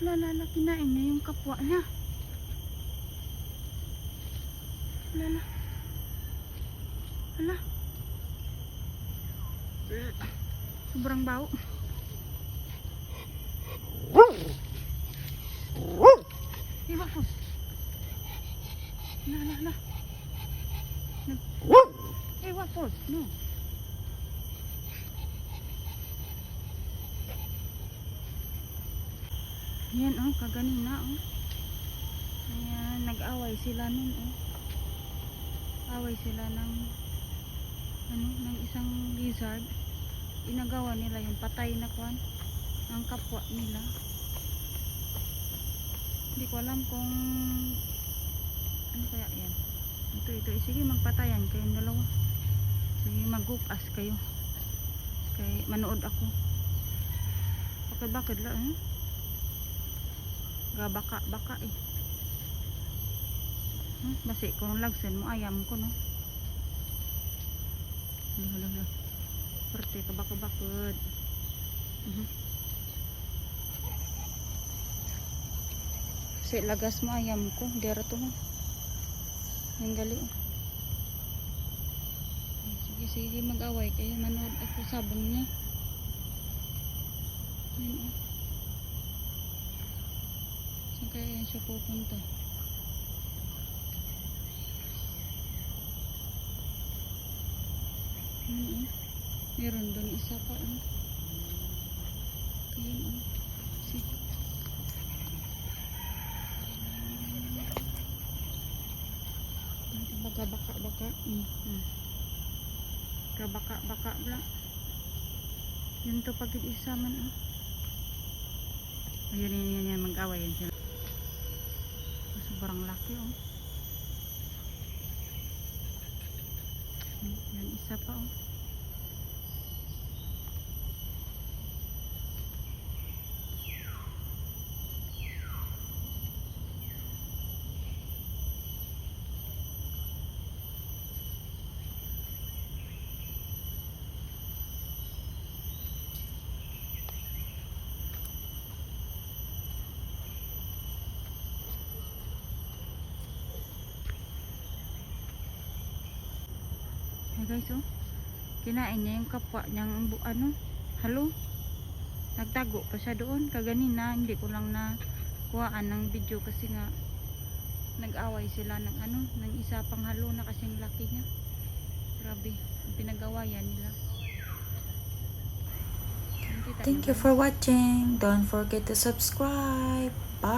Lala, kinain niya yung kapwa niya. Lala. Hala. Sobrang baho. Iwa po. Lala. Iwa po. No. Yan oh, kaganina oh. Ayan, nag-away sila nun oh. Away sila ng ng isang lizard. Inagawa nila yung patay na kwan ang kapwa nila. Hindi ko alam kung ano kaya yan. Ito. Sige, magpatayan kayong dalawa. Sige, mag-hook-as kayo. Kaya manood ako. Bakit lang Baka eh. Basi kung lagsen mo ayam ko no. Hala. Perte kabakod. Kasi lagas mo ayam ko, dira to mo. Ang gali. Sige mag-away kayo, manood ako sabong niya. Saan kaya siya pupunta? Meron doon isa pa Ayun sige. Baka bla. Yun to pag isa man Ayun yan mag-away yan sila. Sobrang laki Yan isa pa Hey guys kinain niya yung kapwa niyang halo. Nagtago pa siya doon kaganina, hindi ko lang na kuhaan ng video kasi nga nag-away sila ng ng isa pang halo na kasing laki niya. Grabe ang pinagawayan nila. Thank you for watching. Don't forget to subscribe. Bye.